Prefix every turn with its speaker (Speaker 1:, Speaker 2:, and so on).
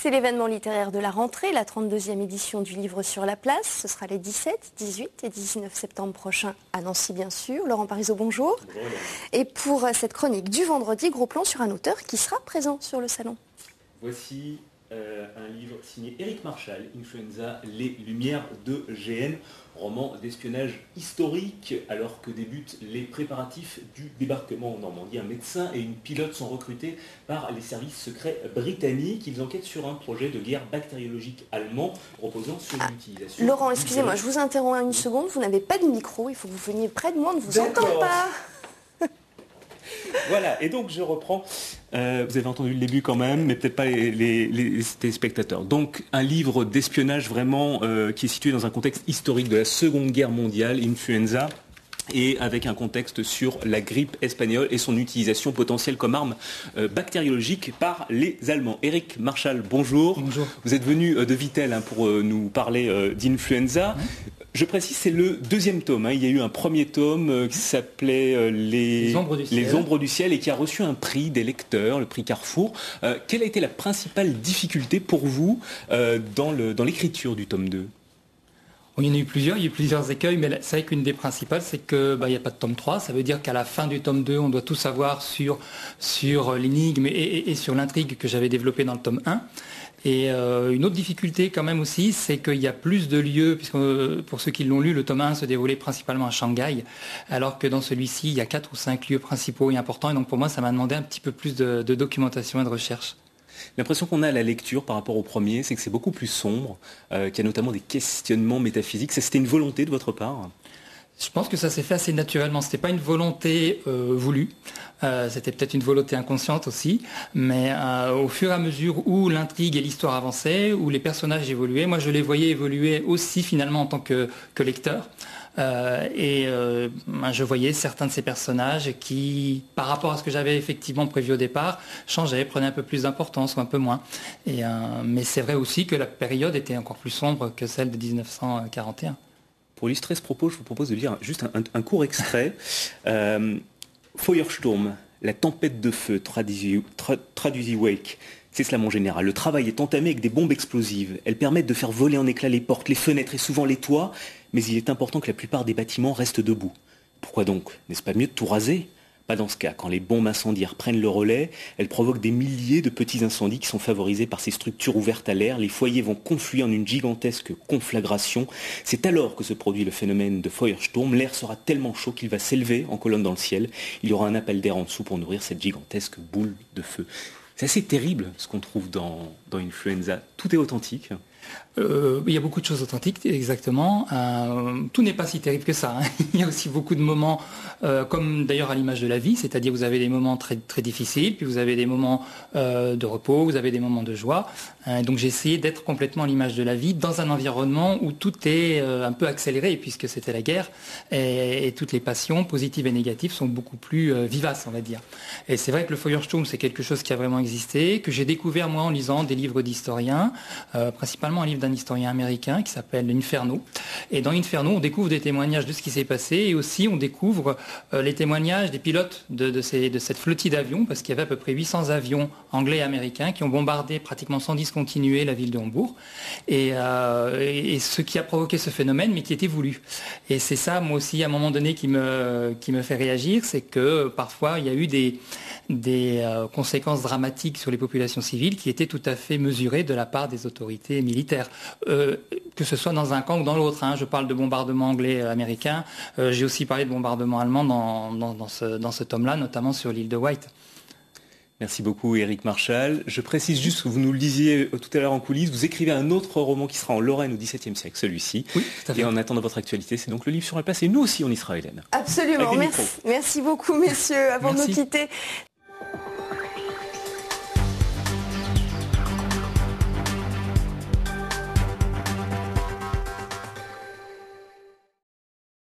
Speaker 1: C'est l'événement littéraire de la rentrée, la 32e édition du Livre sur la place. Ce sera les 17, 18 et 19 septembre prochains à Nancy, bien sûr. Laurent Parisot, bonjour. Bonjour. Et pour cette chronique du vendredi, gros plan sur un auteur qui sera présent sur le salon.
Speaker 2: Voici un livre signé Éric Marchal, Influenza, les Lumières de GN, roman d'espionnage historique alors que débutent les préparatifs du débarquement en Normandie. Un médecin et une pilote sont recrutés par les services secrets britanniques. Ils enquêtent sur un projet de guerre bactériologique allemand reposant sur l'utilisation...
Speaker 1: Laurent, excusez-moi, je vous interromps une seconde. Vous n'avez pas de micro, il faut que vous veniez près de moi, on ne vous entend pas.
Speaker 2: Voilà, et donc je reprends. Vous avez entendu le début quand même, mais peut-être pas les téléspectateurs. Donc un livre d'espionnage vraiment qui est situé dans un contexte historique de la Seconde Guerre mondiale, Influenza, et avec un contexte sur la grippe espagnole et son utilisation potentielle comme arme bactériologique par les Allemands. Éric Marchal, bonjour.
Speaker 3: Bonjour. Vous
Speaker 2: êtes venu de Vittel pour nous parler d'Influenza. Je précise, c'est le deuxième tome. Il y a eu un premier tome qui s'appelait Les Ombres du ciel et qui a reçu un prix des lecteurs, le prix Carrefour. Quelle a été la principale difficulté pour vous dans l'écriture du tome 2 ?
Speaker 3: Il y en a eu plusieurs, il y a eu plusieurs écueils, mais c'est vrai qu'une des principales, c'est qu'il n'y a pas de tome 3. Ça veut dire qu'à la fin du tome 2, on doit tout savoir sur l'énigme et sur l'intrigue que j'avais développée dans le tome 1. Et une autre difficulté quand même aussi, c'est qu'il y a plus de lieux, puisque pour ceux qui l'ont lu, le tome 1 se déroulait principalement à Shanghai, alors que dans celui-ci, il y a 4 ou 5 lieux principaux et importants. Et donc pour moi, ça m'a demandé un petit peu plus de documentation et de recherche.
Speaker 2: L'impression qu'on a à la lecture par rapport au premier, c'est que c'est beaucoup plus sombre, qu'il y a notamment des questionnements métaphysiques. C'était une volonté de votre part ?
Speaker 3: Je pense que ça s'est fait assez naturellement. C'était pas une volonté voulue. C'était peut-être une volonté inconsciente aussi. Mais au fur et à mesure où l'intrigue et l'histoire avançaient, où les personnages évoluaient, moi je les voyais évoluer aussi finalement en tant que lecteur. Je voyais certains de ces personnages qui, par rapport à ce que j'avais effectivement prévu au départ, changeaient, prenaient un peu plus d'importance ou un peu moins. Mais c'est vrai aussi que la période était encore plus sombre que celle de 1941.
Speaker 2: Pour illustrer ce propos, je vous propose de lire juste un court extrait. Feuersturm, la tempête de feu, traduit Wake. C'est cela mon général. Le travail est entamé avec des bombes explosives. Elles permettent de faire voler en éclats les portes, les fenêtres et souvent les toits, mais il est important que la plupart des bâtiments restent debout. Pourquoi donc ? N'est-ce pas mieux de tout raser ? Pas dans ce cas. Quand les bombes incendiaires prennent le relais, elles provoquent des milliers de petits incendies qui sont favorisés par ces structures ouvertes à l'air. Les foyers vont confluer en une gigantesque conflagration. C'est alors que se produit le phénomène de Feuersturm. L'air sera tellement chaud qu'il va s'élever en colonne dans le ciel. Il y aura un appel d'air en dessous pour nourrir cette gigantesque boule de feu. C'est assez terrible ce qu'on trouve dans Influenza. Tout est authentique.
Speaker 3: Il y a beaucoup de choses authentiques, exactement. Tout n'est pas si terrible que ça. Il y a aussi beaucoup de moments, comme d'ailleurs à l'image de la vie, c'est-à-dire vous avez des moments très, très difficiles, puis vous avez des moments de repos, vous avez des moments de joie. Donc j'ai essayé d'être complètement à l'image de la vie, dans un environnement où tout est un peu accéléré, puisque c'était la guerre, et toutes les passions, positives et négatives, sont beaucoup plus vivaces, on va dire. Et c'est vrai que le Feuersturm, c'est quelque chose qui a vraiment existé, que j'ai découvert moi en lisant des livres d'historiens, principalement un livre d'un historien américain qui s'appelle Inferno. Et dans Inferno, on découvre des témoignages de ce qui s'est passé et aussi on découvre les témoignages des pilotes de cette flottille d'avions, parce qu'il y avait à peu près 800 avions anglais et américains qui ont bombardé pratiquement sans discontinuer la ville de Hambourg. Et ce qui a provoqué ce phénomène, mais qui était voulu. Et c'est ça, moi aussi, à un moment donné, qui me fait réagir, c'est que parfois il y a eu des conséquences dramatiques sur les populations civiles qui étaient tout à fait mesurées de la part des autorités militaires, que ce soit dans un camp ou dans l'autre. Je parle de bombardements anglais américains, j'ai aussi parlé de bombardements allemands dans ce tome-là, notamment sur l'île de White.
Speaker 2: Merci beaucoup Éric Marchal. Je précise juste que vous nous le disiez tout à l'heure en coulisses, vous écrivez un autre roman qui sera en Lorraine au XVIIe siècle, celui-ci.
Speaker 3: Oui, tout à fait.
Speaker 2: Et en attendant votre actualité, c'est donc le livre sur la place et nous aussi on y sera, Hélène.
Speaker 1: Absolument, merci beaucoup messieurs. Avant de nous quitter,